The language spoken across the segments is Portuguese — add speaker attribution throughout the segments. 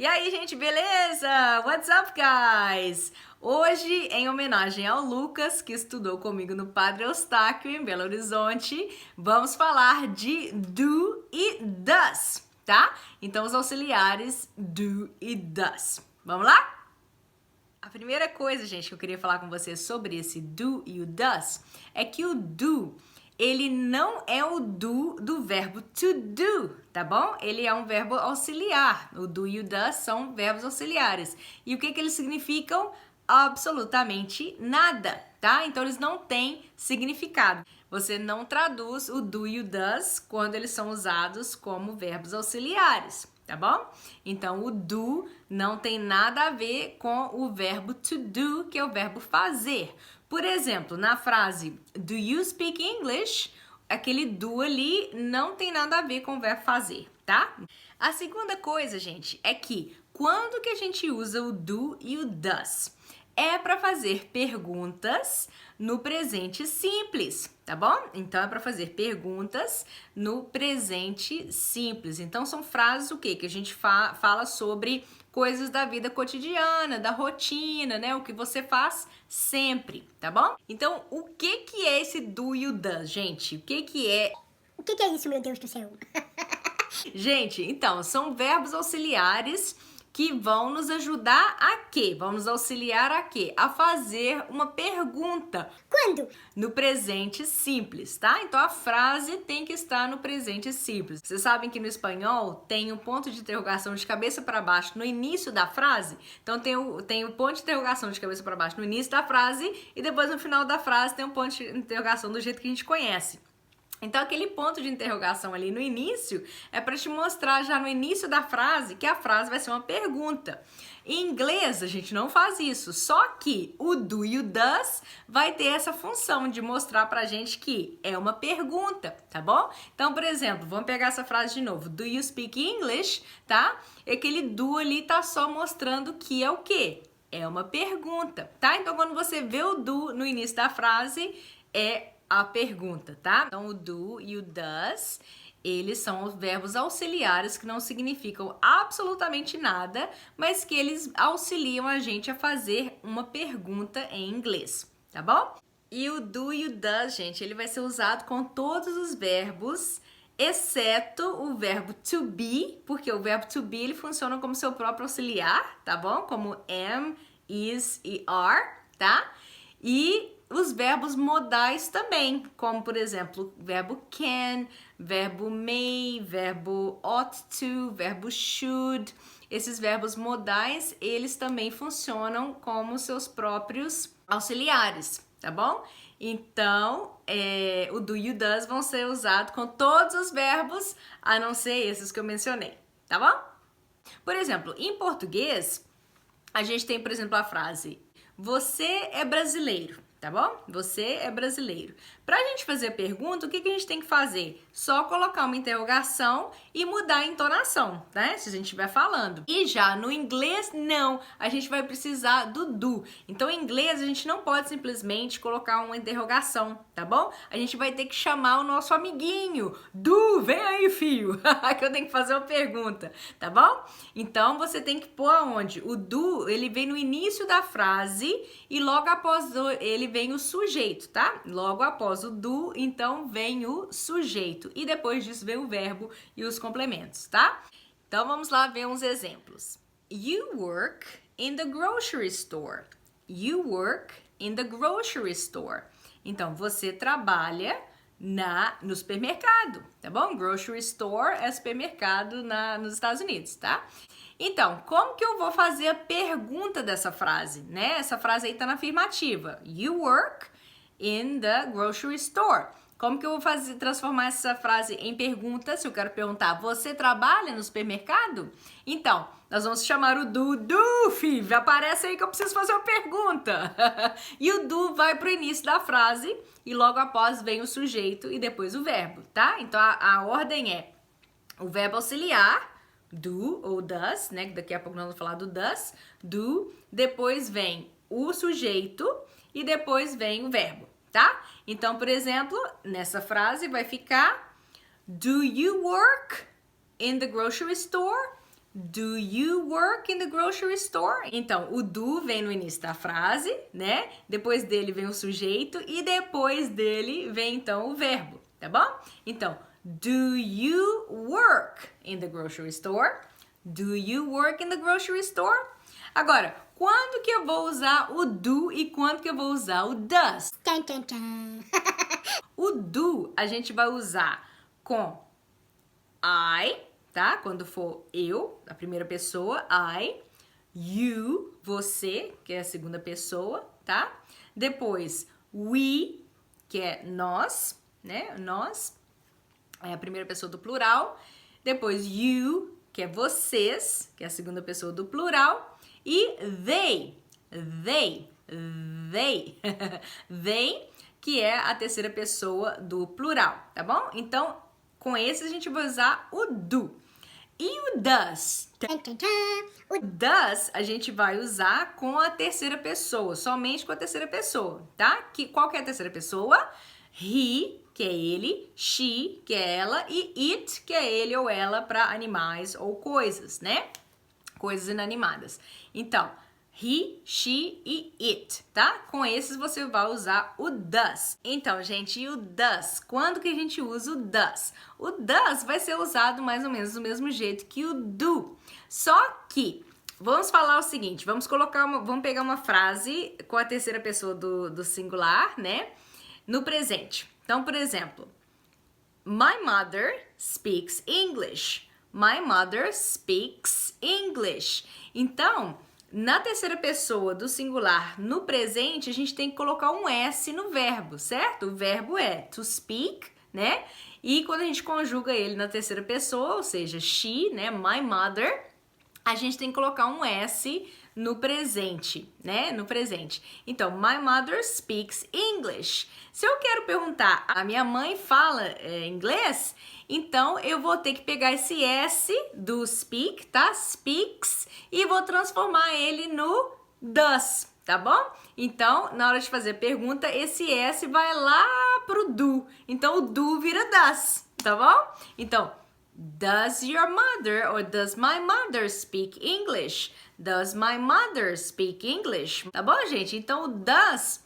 Speaker 1: E aí, gente, beleza? What's up, guys? Hoje, em homenagem ao Lucas, que estudou comigo no Padre Eustáquio, em Belo Horizonte, vamos falar de do e does, tá? Então, os auxiliares do e does. Vamos lá? A primeira coisa, gente, que eu queria falar com vocês sobre esse do e o does é que o do, ele não é o do verbo to do, tá bom? Ele é um verbo auxiliar. O do e o does são verbos auxiliares. E o que eles significam? Absolutamente nada, tá? Então eles não têm significado. Você não traduz o do e o does quando eles são usados como verbos auxiliares, tá bom? Então o do não tem nada a ver com o verbo to do, que é o verbo fazer. Por exemplo, na frase do you speak English, aquele do ali não tem nada a ver com o verbo fazer, tá? A segunda coisa, gente, é que quando que a gente usa o do e o does? É para fazer perguntas no presente simples, tá bom? Então é para fazer perguntas no presente simples. Então são frases o quê? Que a gente fala sobre coisas da vida cotidiana, da rotina, né? O que você faz sempre, tá bom? Então, o que é esse do e o does, gente? O que é?
Speaker 2: O que é isso, meu Deus do céu?
Speaker 1: Gente, então, são verbos auxiliares que vão nos ajudar a quê? Vão nos auxiliar a quê? A fazer uma pergunta.
Speaker 2: Quando?
Speaker 1: No presente simples, tá? Então a frase tem que estar no presente simples. Vocês sabem que no espanhol tem um ponto de interrogação de cabeça para baixo no início da frase? Então tem o ponto de interrogação de cabeça para baixo no início da frase e depois no final da frase tem um ponto de interrogação do jeito que a gente conhece. Então, aquele ponto de interrogação ali no início é para te mostrar já no início da frase que a frase vai ser uma pergunta. Em inglês, a gente não faz isso, só que o do e o does vai ter essa função de mostrar pra gente que é uma pergunta, tá bom? Então, por exemplo, vamos pegar essa frase de novo. Do you speak English, tá? E aquele do ali tá só mostrando que é o quê? É uma pergunta, tá? Então, quando você vê o do no início da frase, é a pergunta, tá? Então, o do e o does, eles são os verbos auxiliares que não significam absolutamente nada, mas que eles auxiliam a gente a fazer uma pergunta em inglês, tá bom? E o do e o does, gente, ele vai ser usado com todos os verbos, exceto o verbo to be, porque o verbo to be, ele funciona como seu próprio auxiliar, tá bom? Como am, is e are, tá? E os verbos modais também, como por exemplo, verbo can, verbo may, verbo ought to, verbo should. Esses verbos modais, eles também funcionam como seus próprios auxiliares, tá bom? Então, o do e o does vão ser usados com todos os verbos, a não ser esses que eu mencionei, tá bom? Por exemplo, em português, a gente tem, por exemplo, a frase você é brasileiro, tá bom? Você é brasileiro. Pra gente fazer a pergunta, o que a gente tem que fazer? Só colocar uma interrogação e mudar a entonação, né? Se a gente estiver falando. E já no inglês, não. A gente vai precisar do do. Então, em inglês, a gente não pode simplesmente colocar uma interrogação, tá bom? A gente vai ter que chamar o nosso amiguinho. Do, vem aí, filho. Que eu tenho que fazer uma pergunta, tá bom? Então, você tem que pôr aonde? O do, ele vem no início da frase e logo após ele vem o sujeito, tá? Logo após o do, então vem o sujeito. E depois disso vem o verbo e os complementos, tá? Então vamos lá ver uns exemplos. You work in the grocery store. You work in the grocery store. Então você trabalha no supermercado, tá bom? Grocery store é supermercado nos Estados Unidos, tá? Então, como que eu vou fazer a pergunta dessa frase, né? Essa frase aí tá na afirmativa. You work in the grocery store. Como que eu vou transformar essa frase em pergunta? Se eu quero perguntar, você trabalha no supermercado? Então, nós vamos chamar o do, filho. Aparece aí que eu preciso fazer uma pergunta. E o do vai pro início da frase e logo após vem o sujeito e depois o verbo, tá? Então, a ordem é o verbo auxiliar, do ou does, né? Daqui a pouco nós vamos falar do does, do, depois vem o sujeito e depois vem o verbo, tá? Então, por exemplo, nessa frase vai ficar Do you work in the grocery store? Do you work in the grocery store? Então, o do vem no início da frase, né? Depois dele vem o sujeito e depois dele vem então o verbo, tá bom? Então, do you work in the grocery store? Do you work in the grocery store? Agora, quando que eu vou usar o do e quando que eu vou usar o does?
Speaker 2: Tchan, tchan, tchan.
Speaker 1: O do a gente vai usar com I, tá? Quando for eu, a primeira pessoa, I. You, você, que é a segunda pessoa, tá? Depois, we, que é nós, né? Nós, é a primeira pessoa do plural. Depois, you, que é vocês, que é a segunda pessoa do plural. E they, they, que é a terceira pessoa do plural, tá bom? Então, com esse a gente vai usar o do. E o does?
Speaker 2: Tchan, tchan, tchan.
Speaker 1: O does a gente vai usar com a terceira pessoa, somente com a terceira pessoa, tá? Qual que é a terceira pessoa? He, que é ele, she, que é ela, e it, que é ele ou ela para animais ou coisas, né? Coisas inanimadas. Então, he, she e it, tá? Com esses você vai usar o does. Então, gente, e o does? Quando que a gente usa o does? O does vai ser usado mais ou menos do mesmo jeito que o do. Só que, vamos falar o seguinte, vamos pegar uma frase com a terceira pessoa do singular, né? No presente. Então, por exemplo, my mother speaks English. My mother speaks English. Então, na terceira pessoa do singular, no presente, a gente tem que colocar um S no verbo, certo? O verbo é to speak, né? E quando a gente conjuga ele na terceira pessoa, ou seja, she, né? My mother, a gente tem que colocar um S no presente, né? No presente. Então, my mother speaks English. Se eu quero perguntar, a minha mãe fala inglês? Então, eu vou ter que pegar esse S do speak, tá? Speaks, e vou transformar ele no does, tá bom? Então, na hora de fazer a pergunta, esse S vai lá pro do. Então, o do vira does, tá bom? Então, does your mother or does my mother speak English? Does my mother speak English? Tá bom, gente? Então, o does,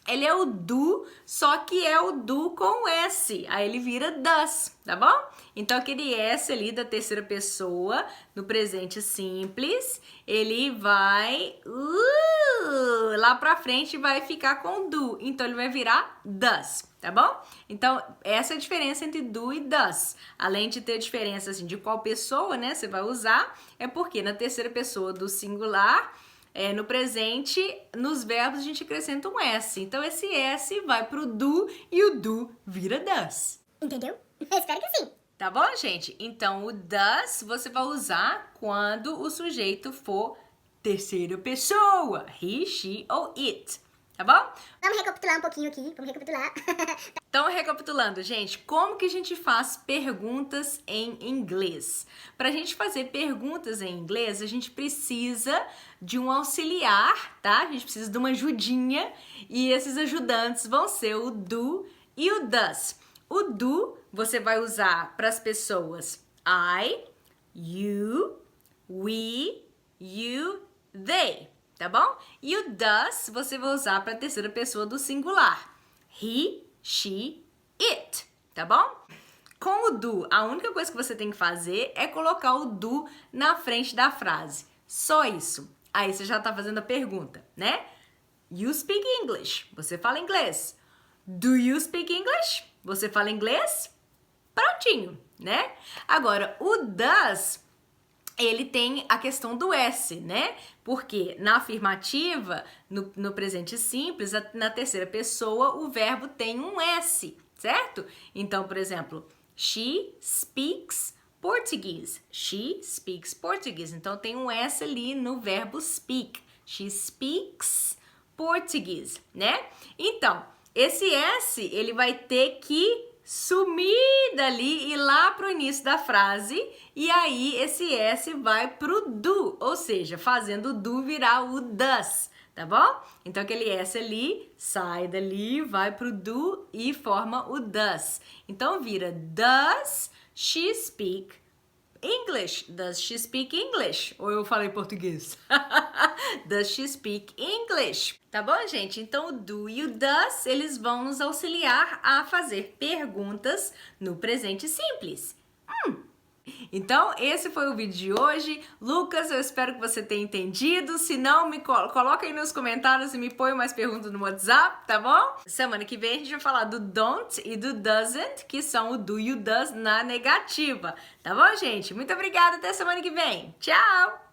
Speaker 1: ele é o do, só que é o do com S. Aí ele vira does, tá bom? Então, aquele S ali da terceira pessoa, no presente simples, ele vai lá pra frente e vai ficar com do. Então, ele vai virar does, tá bom? Então, essa é a diferença entre do e does. Além de ter diferença, assim, de qual pessoa, né, você vai usar, é porque na terceira pessoa do singular, no presente, nos verbos a gente acrescenta um S. Então, esse S vai pro do e o do vira does.
Speaker 2: Entendeu? Espero que sim.
Speaker 1: Tá bom, gente? Então, o does você vai usar quando o sujeito for terceira pessoa. He, she ou it. Tá bom?
Speaker 2: Vamos recapitular um pouquinho aqui. Vamos recapitular.
Speaker 1: Então, recapitulando, gente, como que a gente faz perguntas em inglês? Para a gente fazer perguntas em inglês, a gente precisa de um auxiliar, tá? A gente precisa de uma ajudinha e esses ajudantes vão ser o do e o does. O do você vai usar para as pessoas I, you, we, you, they, tá bom? E o does você vai usar para a terceira pessoa do singular. He, she, it, tá bom? Com o do, a única coisa que você tem que fazer é colocar o do na frente da frase. Só isso. Aí você já tá fazendo a pergunta, né? You speak English. Você fala inglês. Do you speak English? Você fala inglês? Prontinho, né? Agora, o does, ele tem a questão do S, né? Porque na afirmativa, no presente simples, na terceira pessoa, o verbo tem um S, certo? Então, por exemplo, she speaks Portuguese. She speaks Portuguese. Então, tem um S ali no verbo speak. She speaks Portuguese, né? Então, esse S, ele vai ter que sumir dali e ir lá pro início da frase, e aí esse S vai pro do, ou seja, fazendo o do virar o does, tá bom? Então aquele S ali sai dali, vai pro do e forma o does. Então vira does she speak English? Does she speak English? Ou eu falei português? Does she speak English? Tá bom, gente? Então, o do e o does, eles vão nos auxiliar a fazer perguntas no presente simples. Então, esse foi o vídeo de hoje. Lucas, eu espero que você tenha entendido. Se não, me coloca aí nos comentários e me põe mais perguntas no WhatsApp, tá bom? Semana que vem a gente vai falar do don't e do doesn't, que são o do e o does na negativa. Tá bom, gente? Muito obrigada, até semana que vem. Tchau!